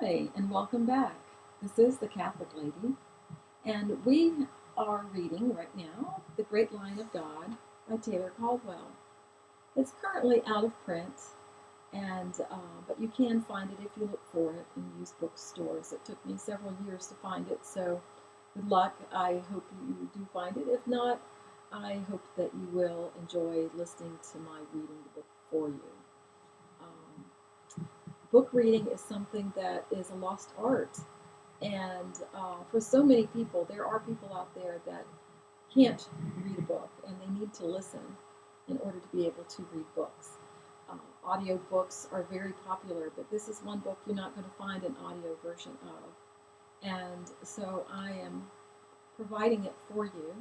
Hi, and welcome back. This is the Catholic Lady, and we are reading right now The Great Line of God by Taylor Caldwell. It's currently out of print, and but you can find it if you look for it in used bookstores. It took me several years to find it, so good luck. I hope you do find it. If not, I hope that you will enjoy listening to my reading the book for you. Book reading is something that is a lost art. And for so many people, there are people out there that can't read a book and they need to listen in order to be able to read books. Audio books are very popular, but this is one book you're not going to find an audio version of. And so I am providing it for you,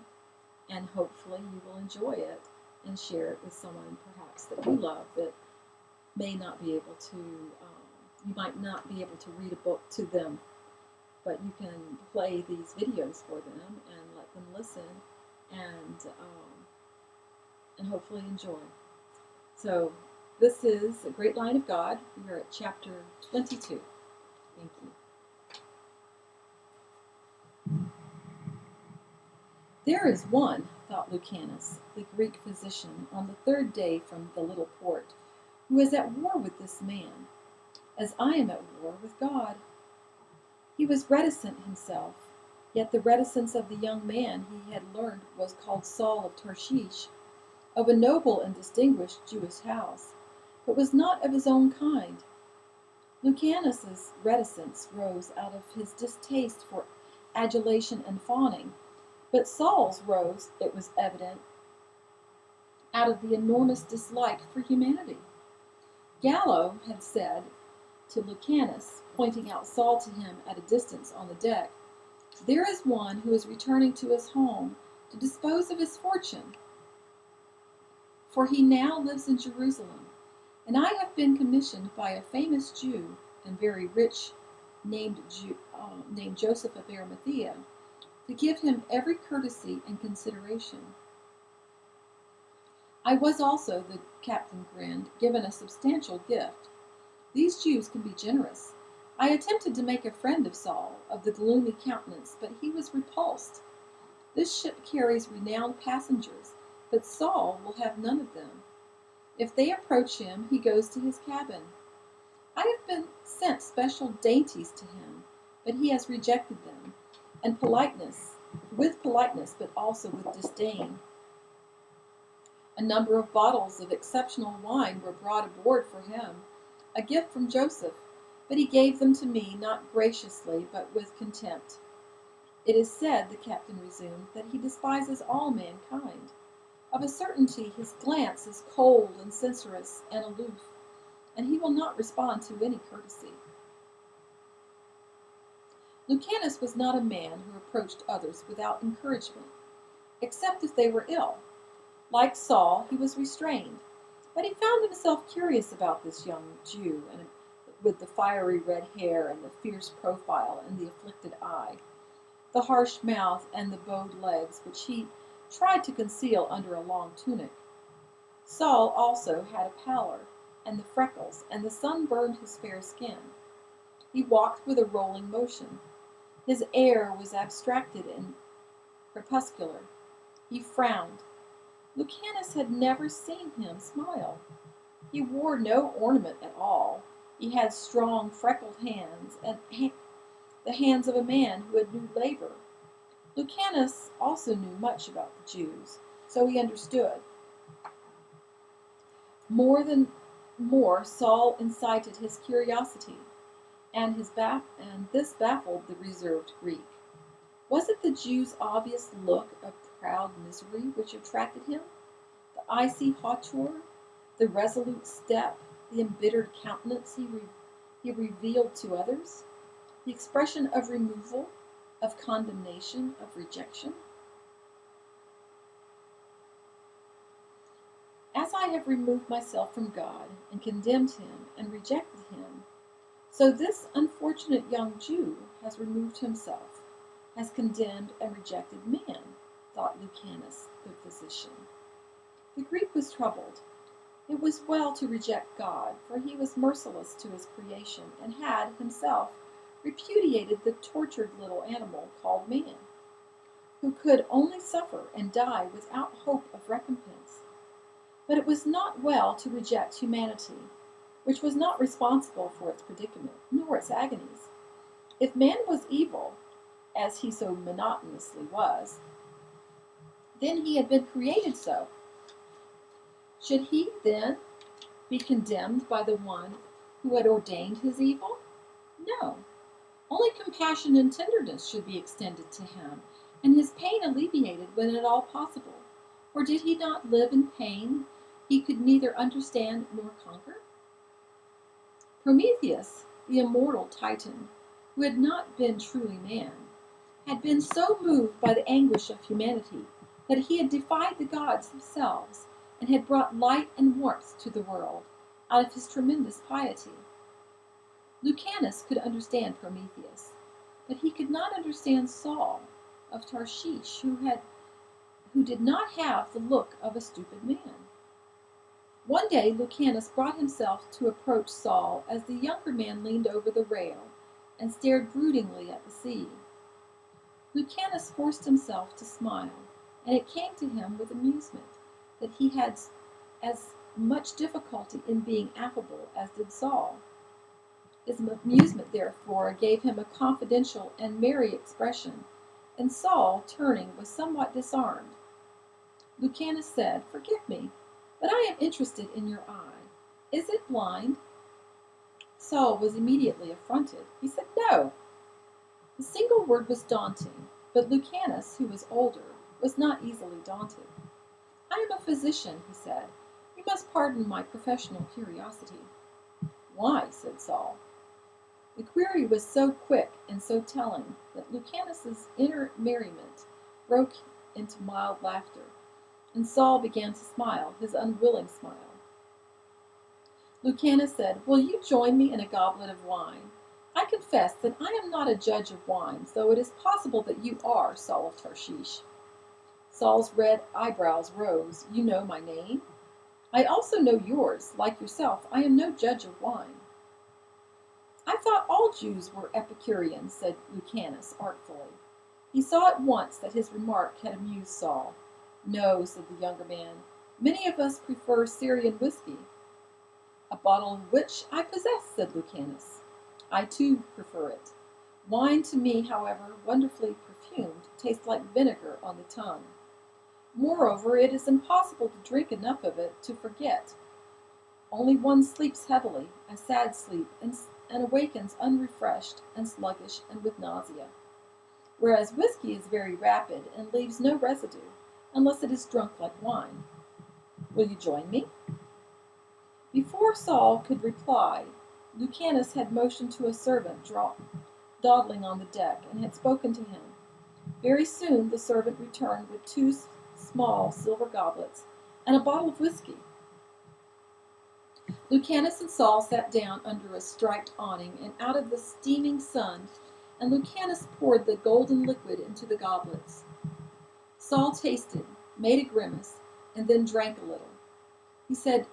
and hopefully you will enjoy it and share it with someone perhaps that you love that may not be able to, you might not be able to read a book to them, but you can play these videos for them and let them listen and hopefully enjoy. So this is A Great Line of God. We are at chapter 22. Thank you. There is one, thought Lucanus, the Greek physician, on the third day from the little port, who is at war with this man, as I am at war with God. He was reticent himself, yet the reticence of the young man he had learned was called Saul of Tarshish, of a noble and distinguished Jewish house, but was not of his own kind. Lucanus's reticence rose out of his distaste for adulation and fawning, but Saul's rose, it was evident, out of the enormous dislike for humanity. Gallo had said to Lucanus, pointing out Saul to him at a distance on the deck, "There is one who is returning to his home to dispose of his fortune, for he now lives in Jerusalem, and I have been commissioned by a famous Jew and very rich named Joseph of Arimathea to give him every courtesy and consideration. I was also," the captain grinned, "given a substantial gift. These Jews can be generous. I attempted to make a friend of Saul, of the gloomy countenance, but he was repulsed. This ship carries renowned passengers, but Saul will have none of them. If they approach him, he goes to his cabin. I have been sent special dainties to him, but he has rejected them, and with politeness, but also with disdain. A number of bottles of exceptional wine were brought aboard for him, a gift from Joseph, but he gave them to me not graciously, but with contempt. It is said," the captain resumed, "that he despises all mankind. Of a certainty his glance is cold and censorious and aloof, and he will not respond to any courtesy." Lucanus was not a man who approached others without encouragement, except if they were ill. Like Saul, he was restrained, but he found himself curious about this young Jew, and with the fiery red hair and the fierce profile and the afflicted eye, the harsh mouth and the bowed legs, which he tried to conceal under a long tunic. Saul also had a pallor, and the freckles, and the sun burned his fair skin. He walked with a rolling motion. His air was abstracted and crepuscular. He frowned. Lucanus had never seen him smile. He wore no ornament at all. He had strong, freckled hands, and the hands of a man who had knew labor. Lucanus also knew much about the Jews, so he understood. More than more, Saul incited his curiosity, and this baffled the reserved Greek. Was it the Jew's obvious look of proud misery which attracted him? The icy hauteur, the resolute step, the embittered countenance he revealed to others, the expression of removal, of condemnation, of rejection? As I have removed myself from God, and condemned him, and rejected him, so this unfortunate young Jew has removed himself, has condemned and rejected man, thought Lucanus, the physician. The Greek was troubled. It was well to reject God, for he was merciless to his creation, and had, himself, repudiated the tortured little animal called man, who could only suffer and die without hope of recompense. But it was not well to reject humanity, which was not responsible for its predicament, nor its agonies. If man was evil, as he so monotonously was, then he had been created so. Should he then be condemned by the one who had ordained his evil? No. Only compassion and tenderness should be extended to him, and his pain alleviated when at all possible. For did he not live in pain he could neither understand nor conquer? Prometheus, the immortal Titan, who had not been truly man, had been so moved by the anguish of humanity that he had defied the gods themselves and had brought light and warmth to the world out of his tremendous piety. Lucanus could understand Prometheus, but he could not understand Saul of Tarshish, who did not have the look of a stupid man. One day Lucanus brought himself to approach Saul as the younger man leaned over the rail and stared broodingly at the sea. Lucanus forced himself to smile, and it came to him with amusement that he had as much difficulty in being affable as did Saul. His amusement, therefore, gave him a confidential and merry expression, and Saul, turning, was somewhat disarmed. Lucanus said, "Forgive me, but I am interested in your eye. Is it blind?" Saul was immediately affronted. He said, "No." The single word was daunting, but Lucanus, who was older, was not easily daunted. "I am a physician," he said. "You must pardon my professional curiosity." "Why?" said Saul. The query was so quick and so telling that Lucanus's inner merriment broke into mild laughter, and Saul began to smile, his unwilling smile. Lucanus said, "Will you join me in a goblet of wine? I confess that I am not a judge of wines, though it is possible that you are, Saul of Tarshish." Saul's red eyebrows rose. "You know my name? I also know yours. Like yourself, I am no judge of wine." "I thought all Jews were Epicureans," said Lucanus artfully. He saw at once that his remark had amused Saul. "No," said the younger man. "Many of us prefer Syrian whiskey." "A bottle of which I possess," said Lucanus. "I too prefer it. Wine to me, however wonderfully perfumed, tastes like vinegar on the tongue. Moreover, it is impossible to drink enough of it to forget. Only one sleeps heavily, a sad sleep, and awakens unrefreshed and sluggish and with nausea. Whereas whiskey is very rapid and leaves no residue, unless it is drunk like wine. Will you join me?" Before Saul could reply, Lucanus had motioned to a servant dawdling on the deck, and had spoken to him. Very soon the servant returned with 2 small silver goblets and a bottle of whiskey. Lucanus and Saul sat down under a striped awning and out of the steaming sun, and Lucanus poured the golden liquid into the goblets. Saul tasted, made a grimace, and then drank a little. He said,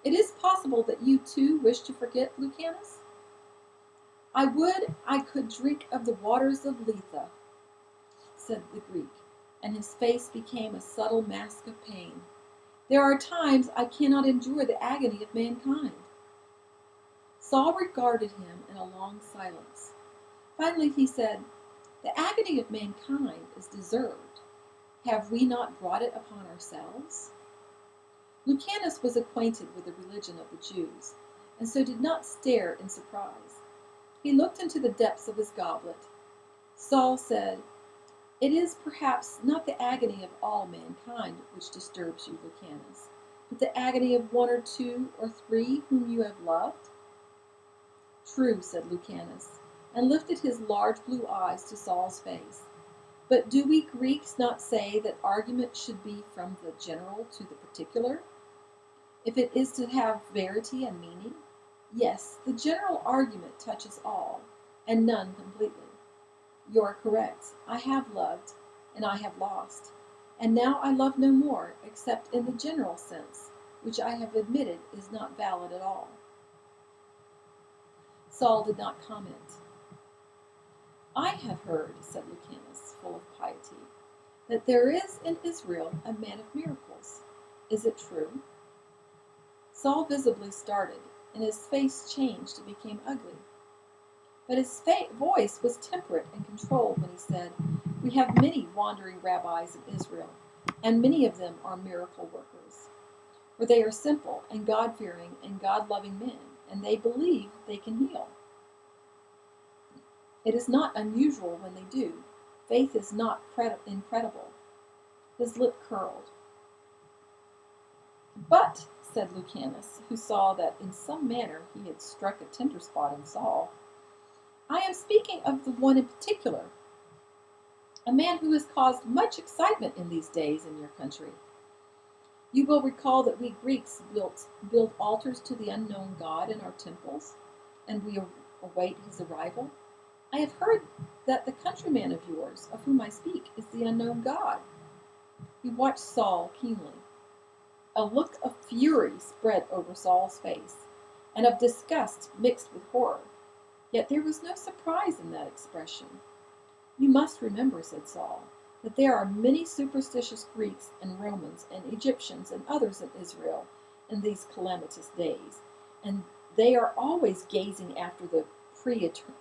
"It is possible that you too wish to forget, Lucanus?" "I would I could drink of the waters of Lethe," said the Greek, and his face became a subtle mask of pain. "There are times I cannot endure the agony of mankind." Saul regarded him in a long silence. Finally he said, "The agony of mankind is deserved. Have we not brought it upon ourselves?" Lucanus was acquainted with the religion of the Jews, and so did not stare in surprise. He looked into the depths of his goblet. Saul said, "It is perhaps not the agony of all mankind which disturbs you, Lucanus, but the agony of 1 or 2 or 3 whom you have loved?" "True," said Lucanus, and lifted his large blue eyes to Saul's face. "But do we Greeks not say that argument should be from the general to the particular, if it is to have verity and meaning? Yes, the general argument touches all, and none completely. You are correct. I have loved, and I have lost, and now I love no more, except in the general sense, which I have admitted is not valid at all." Saul did not comment. I have heard, said Lucanus, full of piety, that there is in Israel a man of miracles. Is it true? Saul visibly started, and his face changed and became ugly. But his voice was temperate and controlled when he said, "We have many wandering rabbis in Israel, and many of them are miracle workers. For they are simple and God-fearing and God-loving men, and they believe they can heal. It is not unusual when they do. Faith is not incredible." His lip curled. "But," said Lucanus, who saw that in some manner he had struck a tender spot in Saul, "I am speaking of the one in particular, a man who has caused much excitement in these days in your country. You will recall that we Greeks build altars to the unknown God in our temples, and we await his arrival. I have heard that the countryman of yours, of whom I speak, is the unknown God." He watched Saul keenly. A look of fury spread over Saul's face, and of disgust mixed with horror. Yet there was no surprise in that expression. "You must remember," said Saul, "that there are many superstitious Greeks and Romans and Egyptians and others in Israel in these calamitous days, and they are always gazing after the preternatural,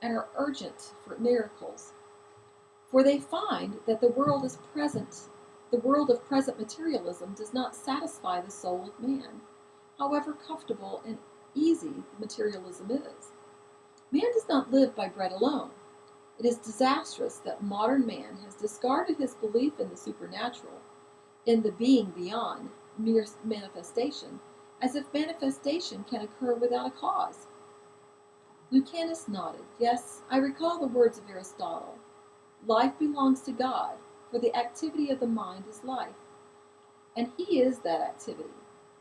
and are urgent for miracles. For they find that the world of present materialism does not satisfy the soul of man, however comfortable and easy materialism is. Man does not live by bread alone. It is disastrous that modern man has discarded his belief in the supernatural, in the being beyond mere manifestation, as if manifestation can occur without a cause." Lucanus nodded. "Yes, I recall the words of Aristotle. Life belongs to God, for the activity of the mind is life. And he is that activity.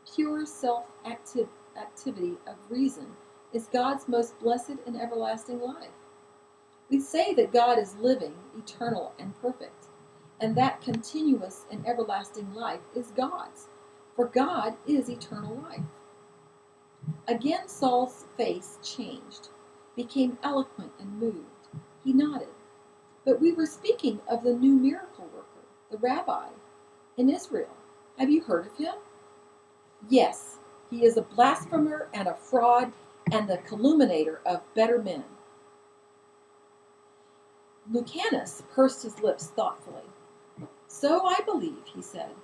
Pure self-activity of reason is God's most blessed and everlasting life. We say that God is living, eternal, and perfect, and that continuous and everlasting life is God's, for God is eternal life." Again Saul's face changed, became eloquent and moved. He nodded. "But we were speaking of the new miracle worker, the rabbi, in Israel. Have you heard of him?" "Yes, he is a blasphemer and a fraud and the calumniator of better men." Lucanus pursed his lips thoughtfully. "So I believe," he said.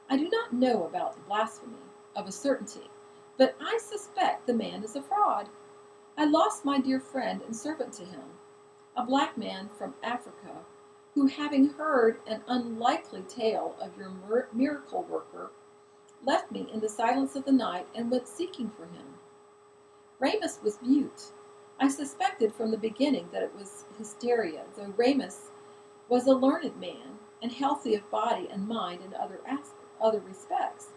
"I do not know about the blasphemy, of a certainty, but I suspect the man is a fraud. I lost my dear friend and servant to him, a black man from Africa, who, having heard an unlikely tale of your miracle worker, left me in the silence of the night and went seeking for him. Ramus was mute. I suspected from the beginning that it was hysteria, though Ramus was a learned man and healthy of body and mind in other respects.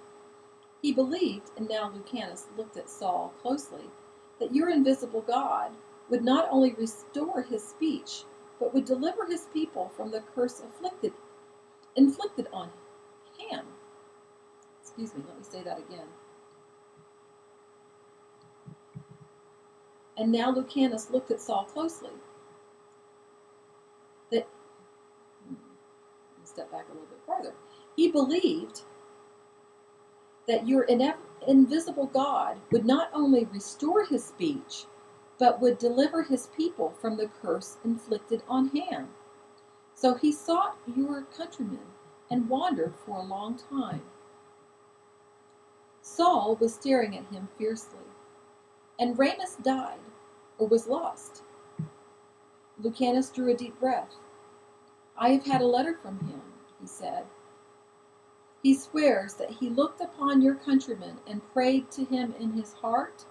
He believed," and now Lucanus looked at Saul closely, "that your invisible God would not only restore his speech, but would deliver his people from the curse inflicted on him." Excuse me, let me say that again. And now Lucanus looked at Saul closely. Let me step back a little bit farther. He believed that your invisible God would not only restore his speech, but would deliver his people from the curse inflicted on Ham. So he sought your countrymen and wandered for a long time. Saul was staring at him fiercely. "And Ramus died, or was lost?" Lucanus drew a deep breath. "I have had a letter from him," he said. "He swears that he looked upon your countrymen and prayed to him in his heart,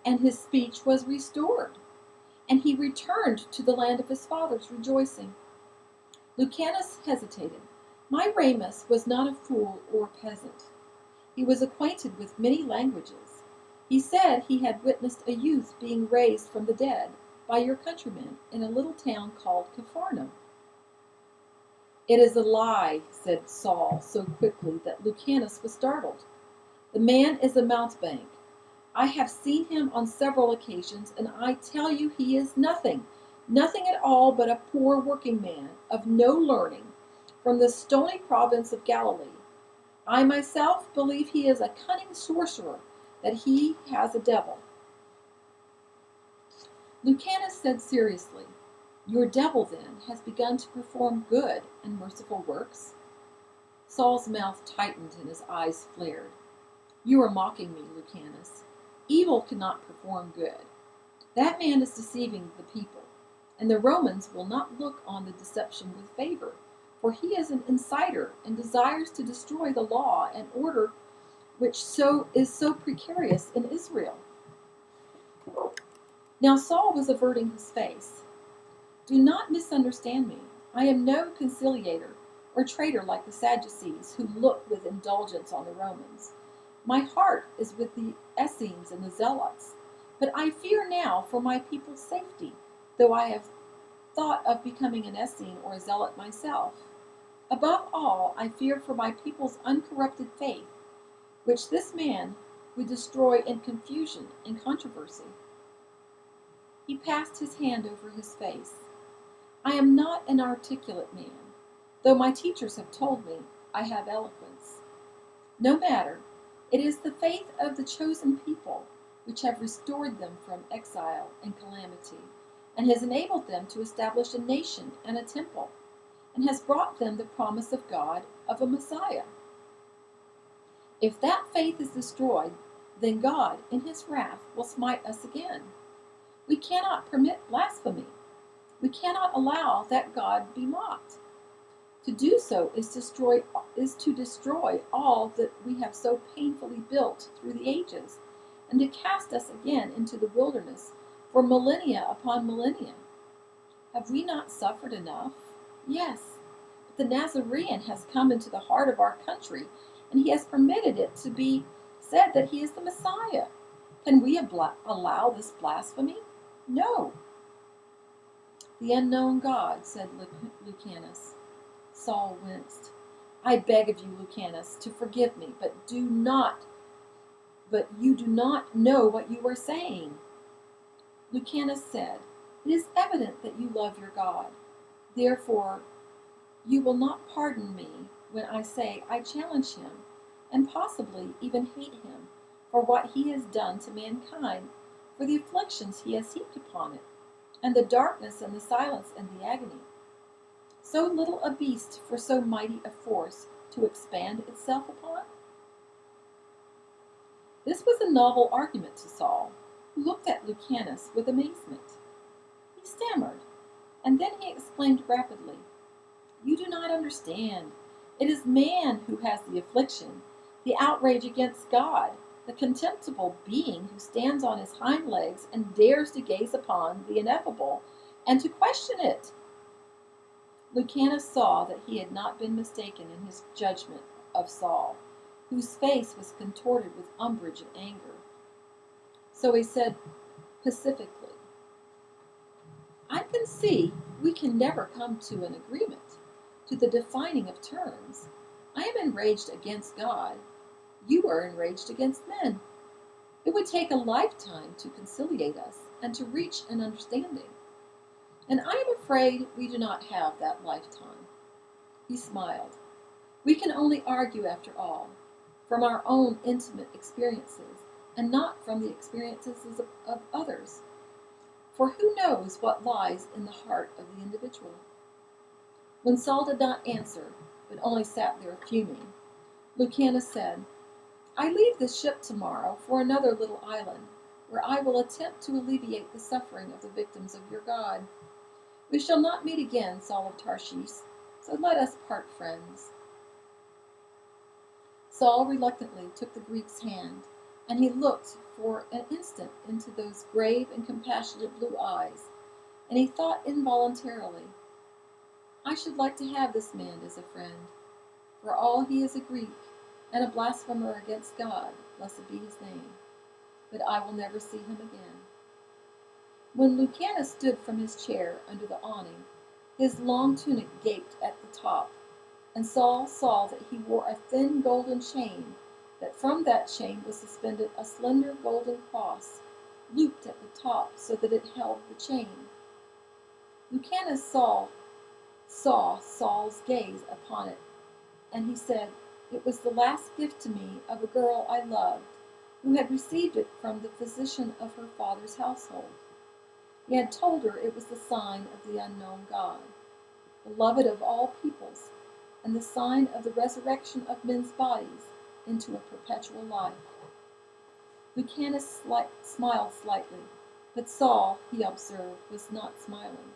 and his speech was restored, and he returned to the land of his fathers rejoicing." Lucanus hesitated. "My Ramus was not a fool or peasant. He was acquainted with many languages. He said he had witnessed a youth being raised from the dead by your countrymen in a little town called Capharnaum." "It is a lie," said Saul so quickly that Lucanus was startled. The man is a mountebank. I have seen him on several occasions, and I tell you he is nothing, nothing at all but a poor working man, of no learning, from the stony province of Galilee. I myself believe he is a cunning sorcerer, that he has a devil. Lucanus said seriously, Your devil, then, has begun to perform good and merciful works? Saul's mouth tightened and his eyes flared. You are mocking me, Lucanus. Evil cannot perform good. That man is deceiving the people, and the Romans will not look on the deception with favor, for he is an inciter and desires to destroy the law and order which is so precarious in Israel. Now Saul was averting his face. Do not misunderstand me. I am no conciliator or traitor like the Sadducees, who look with indulgence on the Romans. My heart is with the Essenes and the Zealots, but I fear now for my people's safety, though I have thought of becoming an Essene or a Zealot myself. Above all, I fear for my people's uncorrupted faith, which this man would destroy in confusion and controversy. He passed his hand over his face. I am not an articulate man, though my teachers have told me I have eloquence. No matter, it is the faith of the chosen people which have restored them from exile and calamity, and has enabled them to establish a nation and a temple, and has brought them the promise of God of a Messiah. If that faith is destroyed, then God, in his wrath, will smite us again. We cannot permit blasphemy. We cannot allow that God be mocked. To do so is to destroy all that we have so painfully built through the ages, and to cast us again into the wilderness for millennia upon millennia. Have we not suffered enough? Yes, but the Nazarene has come into the heart of our country, and he has permitted it to be said that he is the Messiah. Can we allow this blasphemy? No. The unknown God, said Lucanus. Saul winced. I beg of you, Lucanus, to forgive me, but you do not know what you are saying. Lucanus said, It is evident that you love your God. Therefore, you will not pardon me when I say I challenge him, and possibly even hate him, for what he has done to mankind, for the afflictions he has heaped upon it, and the darkness and the silence and the agony. So little a beast for so mighty a force to expand itself upon? This was a novel argument to Saul, who looked at Lucanus with amazement. He stammered, and then he exclaimed rapidly, You do not understand. It is man who has the affliction, the outrage against God, the contemptible being who stands on his hind legs and dares to gaze upon the ineffable and to question it. Lucanus saw that he had not been mistaken in his judgment of Saul, whose face was contorted with umbrage and anger. So he said pacifically, I can see we can never come to an agreement, to the defining of terms. I am enraged against God. You are enraged against men. It would take a lifetime to conciliate us and to reach an understanding. And I am afraid we do not have that lifetime. He smiled. We can only argue, after all, from our own intimate experiences, and not from the experiences of others. For who knows what lies in the heart of the individual? When Saul did not answer, but only sat there fuming, Lucanus said, I leave this ship tomorrow for another little island, where I will attempt to alleviate the suffering of the victims of your God. We shall not meet again, Saul of Tarshish, so let us part friends. Saul reluctantly took the Greek's hand, and he looked for an instant into those grave and compassionate blue eyes, and he thought involuntarily, I should like to have this man as a friend. For all he is a Greek, and a blasphemer against God, blessed be his name. But I will never see him again. When Lucanus stood from his chair under the awning, his long tunic gaped at the top, and Saul saw that he wore a thin golden chain that from that chain was suspended a slender golden cross, looped at the top so that it held the chain. Lucanus saw Saul's gaze upon it, and he said, "It was the last gift to me of a girl I loved, who had received it from the physician of her father's household. He had told her it was the sign of the unknown God, beloved of all peoples, and the sign of the resurrection of men's bodies into a perpetual life." Lucanus smiled slightly, but Saul, he observed, was not smiling.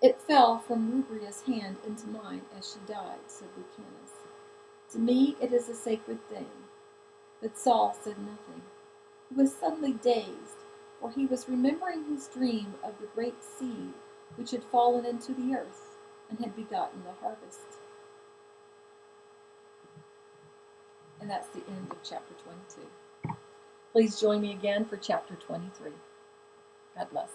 "It fell from Rubria's hand into mine as she died," said Lucanus. "To me it is a sacred thing." But Saul said nothing. He was suddenly dazed, for he was remembering his dream of the great seed which had fallen into the earth and had begotten the harvest. And that's the end of chapter 22. Please join me again for chapter 23. God bless.